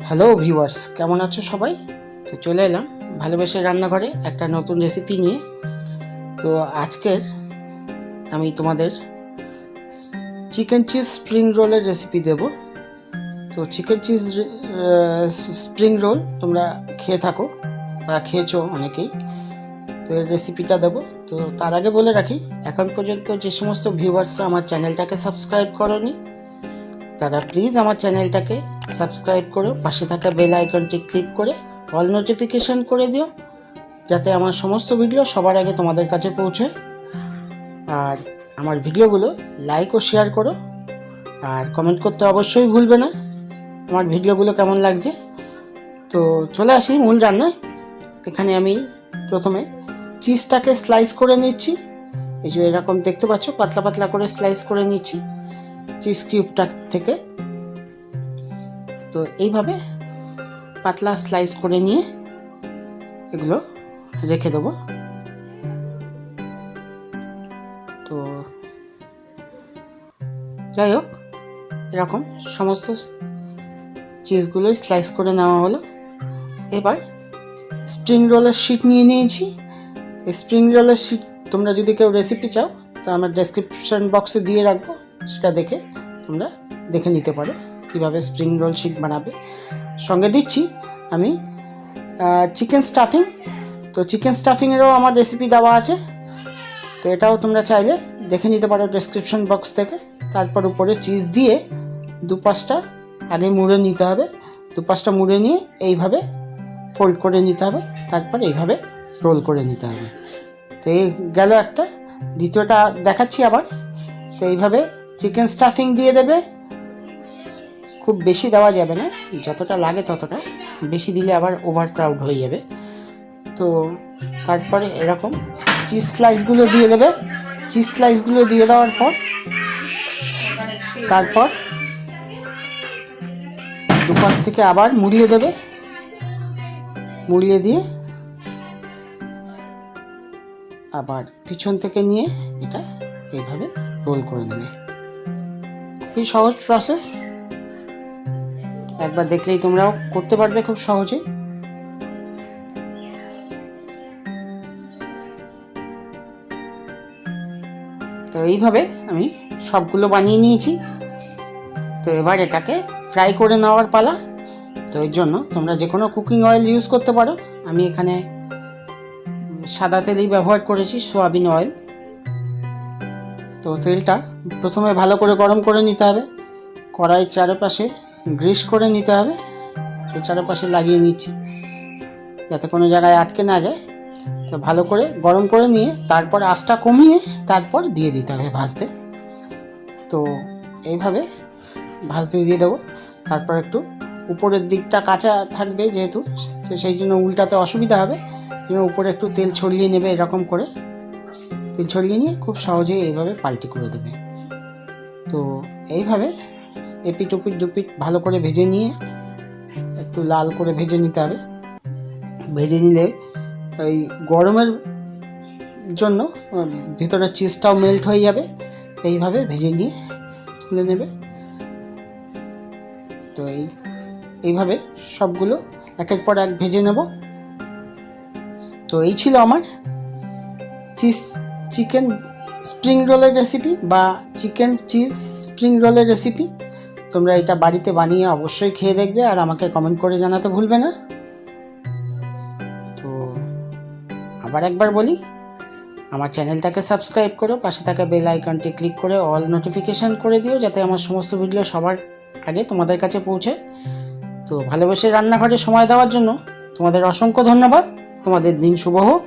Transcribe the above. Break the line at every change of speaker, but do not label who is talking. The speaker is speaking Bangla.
হ্যালো ভিউয়ার্স, কেমন আছো সবাই? তো চলে এলাম ভালোবেসে রান্নাঘরে একটা নতুন রেসিপি নিয়ে। তো আজকের আমি তোমাদের চিকেন চিজ স্প্রিং রোলের রেসিপি দেব। তো চিকেন চিজ স্প্রিং রোল তোমরা খেয়ে থাকো বা খেয়েছো অনেকেই। তো এই রেসিপিটা দেবো। তো তার আগে বলে রাখি, এখন পর্যন্ত যে সমস্ত ভিউয়ার্স আমার চ্যানেলটাকে সাবস্ক্রাইব করোনি তারা প্লিজ আমার চ্যানেলটাকে সাবস্ক্রাইব করো, পাশে থাকা বেল আইকনটি ক্লিক করে অল নোটিফিকেশন করে দিও, যাতে আমার সমস্ত ভিডিও সবার আগে তোমাদের কাছে পৌঁছয়। আর আমার ভিডিওগুলো লাইক ও শেয়ার করো, আর কমেন্ট করতে অবশ্যই ভুলবে না আমার ভিডিওগুলো কেমন লাগছে। তো চলে আসি মূল রান্নায়। এখানে আমি প্রথমে চিজটাকে স্লাইস করে নিচ্ছি। এই যে এরকম দেখতে পাচ্ছ, পাতলা পাতলা করে স্লাইস করে নিচ্ছি চিজ কিউবটা থেকে। তো এইভাবে পাতলা স্লাইস করে নিয়ে এগুলো রেখে দেবো। তো যাই হোক, এরকম সমস্ত চিজগুলোই স্লাইস করে নেওয়া হলো। এবার স্প্রিং রোলের শিট নিয়ে নিয়েছি। এই স্প্রিং রোলের শিট তোমরা যদি কেউ রেসিপি চাও তো আমার ডেসক্রিপশন বক্সে দিয়ে রাখবো, সেটা দেখে তোমরা দেখে নিতে পারো কীভাবে স্প্রিং রোল শিট বানাবে। সঙ্গে দিচ্ছি আমি চিকেন স্টাফিং। তো চিকেন স্টাফিংয়েরও আমার রেসিপি দেওয়া আছে, তো এটাও তোমরা চাইলে দেখে নিতে পারো ডেসক্রিপশন বক্স থেকে। তারপর উপরে চিজ দিয়ে দুপাশটা আগে মুড়ে নিতে হবে। দুপাশটা মুড়ে নিয়ে এইভাবে ফোল্ড করে নিতে হবে, তারপর এইভাবে রোল করে নিতে হবে। তো এই গেল একটা। দ্বিতীয়টা দেখাচ্ছি আবার। তো এইভাবে চিকেন স্টাফিং দিয়ে দেবে। খুব বেশি দেওয়া যাবে না, যতটা লাগে ততটা, বেশি দিলে আবার ওভার ক্রাউড হয়ে যাবে। তো তারপরে এরকম চিজ স্লাইসগুলো দিয়ে দেবে। চিজ স্লাইসগুলো দিয়ে দেওয়ার পর তারপর দুপাশ থেকে আবার মুড়িয়ে দেবে। মুড়িয়ে দিয়ে আবার পিছন থেকে নিয়ে এটা এইভাবে রোল করে দেবে। খুবই সহজ প্রসেস, একবার দেখলেই তোমরাও করতে পারবে খুব সহজেই। তো এইভাবে আমি সবগুলো বানিয়ে নিয়েছি। তো এবার এটাকে ফ্রাই করে নেওয়ার পালা। তো এর জন্য তোমরা যে কোনো কুকিং অয়েল ইউজ করতে পারো। আমি এখানে সাদা তেলই ব্যবহার করেছি, সয়াবিন অয়েল। তো তেলটা প্রথমে ভালো করে গরম করে নিতে হবে। কড়াইয়ের চারপাশে গ্রিস করে নিতে হবে। তো চারপাশে লাগিয়ে নিচ্ছি যাতে কোনো জায়গায় আটকে না যায়। তো ভালো করে গরম করে নিয়ে তারপর আঁচটা কমিয়ে তারপর দিয়ে দিতে হবে ভাজতে। তো এইভাবে ভাজতে দিয়ে দেবো। তারপর একটু উপরের দিকটা কাঁচা থাকবে যেহেতু, তো সেই জন্য উল্টাতে অসুবিধা হবে। উপরে একটু তেল ছড়িয়ে নেবে, এরকম করে তেল ছড়িয়ে নিয়ে খুব সহজেই এইভাবে পাল্টি করে দেবে। তো এইভাবে এপিট ওপিট দুপিট ভালো করে ভেজে নিয়ে একটু লাল করে ভেজে নিতে হবে। ভেজে নিলে এই গরমের জন্য ভিতরের চিজটাও মেল্ট হয়ে যাবে। এইভাবে ভেজে নিয়ে তুলে নেবে। তো এইভাবে সবগুলো একের পর এক ভেজে নেব। তো এই ছিল আমার চিকেন স্প্রিং রোলের রেসিপি বা চিকেন চিজ স্প্রিং রোলের রেসিপি। তোমরা এটা বাড়িতে বানিয়ে অবশ্যই খেয়ে দেখবে আর আমাকে কমেন্ট করে জানাতে ভুলবে না। তো আবার একবার বলি, আমার চ্যানেলটাকে সাবস্ক্রাইব করো, পাশে থাকা বেল আইকনটি ক্লিক করে অল নোটিফিকেশান করে দিও, যাতে আমার সমস্ত ভিডিও সবার আগে তোমাদের কাছে পৌঁছায়। তো ভালোবেসে রান্নাঘরে সময় দেওয়ার জন্য তোমাদের অসংখ্য ধন্যবাদ। তোমাদের দিন শুভ হোক।